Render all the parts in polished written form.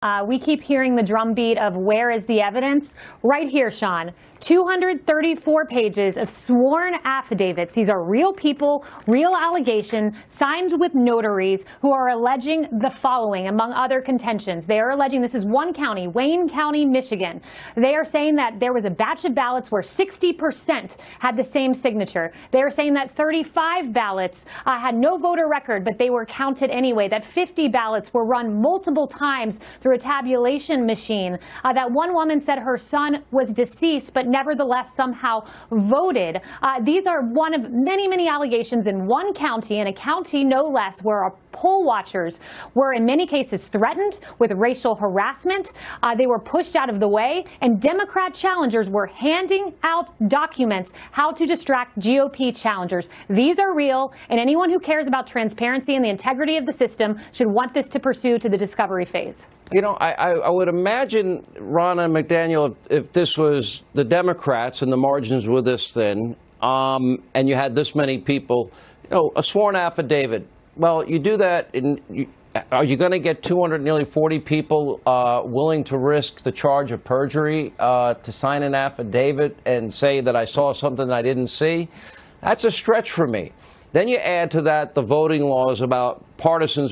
We keep hearing the drumbeat of where is the evidence? Right here, Sean. 234 pages of sworn affidavits. These are real people, real allegations, signed with notaries who are alleging the following, among other contentions. They are alleging, this is one county, Wayne County, Michigan. They are saying that there was a batch of ballots where 60% had the same signature. They are saying that 35 ballots had no voter record, but they were counted anyway. That 50 ballots were run multiple times through a tabulation machine. That one woman said her son was deceased, but nevertheless somehow voted. These are one of many, many allegations in one county, in a county no less, where our poll watchers were in many cases threatened with racial harassment. They were pushed out of the way, and Democrat challengers were handing out documents how to distract GOP challengers. These are real, and anyone who cares about transparency and the integrity of the system should want this to pursue to the discovery phase. You know, I would imagine, Ron and McDaniel, if this was the Democrats and the margins were this thin, and you had this many people, you know, a sworn affidavit. Well, you do that, are you going to get 240 people willing to risk the charge of perjury to sign an affidavit and say that I saw something I didn't see? That's a stretch for me. Then you add to that the voting laws about partisan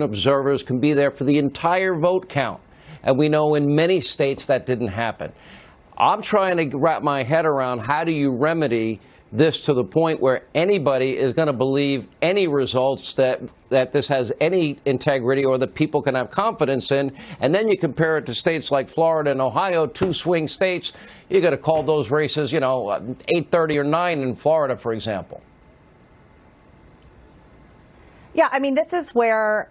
observers can be there for the entire vote count. And we know in many states that didn't happen. I'm trying to wrap my head around how do you remedy this to the point where anybody is going to believe any results that this has any integrity or that people can have confidence in. And then you compare it to states like Florida and Ohio, two swing states. You're going to call those races, you know, 8:30 or 9 in Florida, for example. Yeah, I mean, this is where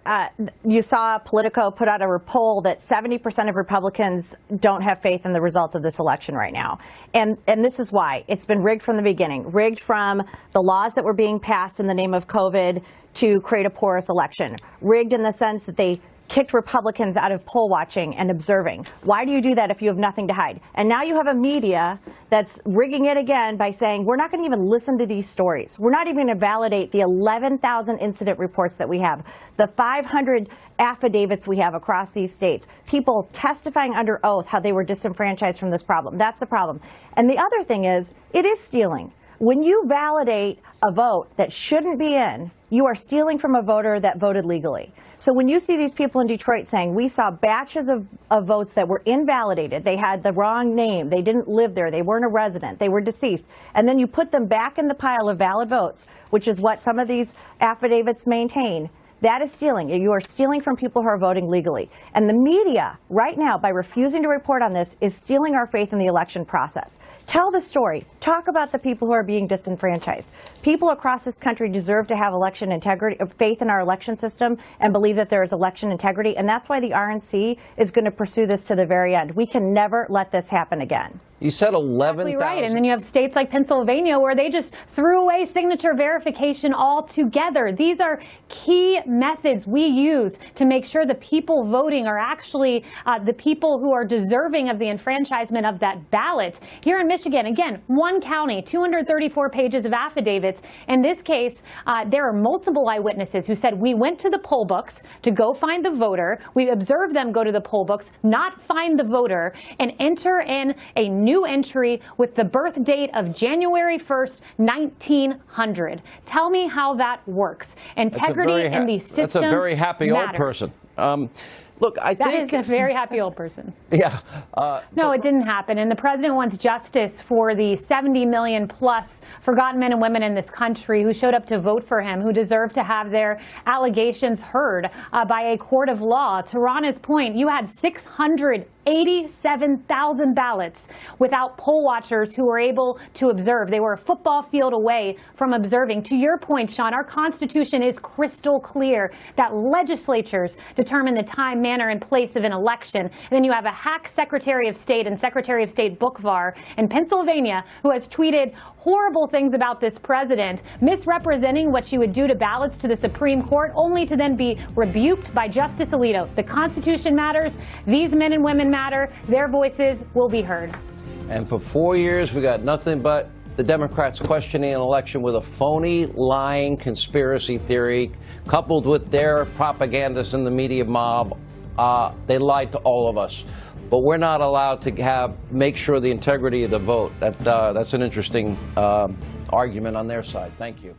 you saw Politico put out a poll that 70% of Republicans don't have faith in the results of this election right now. And this is why. It's been rigged from the beginning, rigged from the laws that were being passed in the name of COVID to create a porous election, rigged in the sense that they kicked Republicans out of poll watching and observing. Why do you do that if you have nothing to hide? And now you have a media that's rigging it again by saying, we're not going to even listen to these stories. We're not even going to validate the 11,000 incident reports that we have, the 500 affidavits we have across these states, people testifying under oath how they were disenfranchised from this problem. That's the problem. And the other thing is, it is stealing. When you validate a vote that shouldn't be in, you are stealing from a voter that voted legally. So when you see these people in Detroit saying, we saw batches of votes that were invalidated, they had the wrong name, they didn't live there, they weren't a resident, they were deceased, and then you put them back in the pile of valid votes, which is what some of these affidavits maintain, that is stealing. You are stealing from people who are voting legally. And the media, right now, by refusing to report on this, is stealing our faith in the election process. Tell the story. Talk about the people who are being disenfranchised. People across this country deserve to have election integrity, faith in our election system, and believe that there is election integrity. And that's why the RNC is going to pursue this to the very end. We can never let this happen again. You said 11,000. Exactly right. And then you have states like Pennsylvania where they just threw away signature verification altogether. These are key methods we use to make sure the people voting are actually the people who are deserving of the enfranchisement of that ballot. Here in Michigan, again, one county, 234 pages of affidavits. In this case, there are multiple eyewitnesses who said, we went to the poll books to go find the voter. We observed them go to the poll books, not find the voter, and enter in a new entry with the birth date of January 1st, 1900. Tell me how that works. Integrity in the system That's a very happy matters. old person. Look, I think that is a very happy old person. Yeah. No, it didn't happen. And the president wants justice for the 70 million plus forgotten men and women in this country who showed up to vote for him, who deserve to have their allegations heard by a court of law. To Rana's point, you had 687,000 ballots without poll watchers who were able to observe. They were a football field away from observing. To your point, Sean, our Constitution is crystal clear that legislatures determine the time, manner, and place of an election. And then you have a hack Secretary of State and Secretary of State Bookvar in Pennsylvania who has tweeted horrible things about this president, misrepresenting what she would do to ballots to the Supreme Court, only to then be rebuked by Justice Alito. The Constitution matters. These men and women matter. Their voices will be heard. And for 4 years, we got nothing but the Democrats questioning an election with a phony, lying conspiracy theory, coupled with their propagandists in the media mob, They lied to all of us. But we're not allowed to make sure the integrity of the vote. That's an interesting argument on their side. Thank you.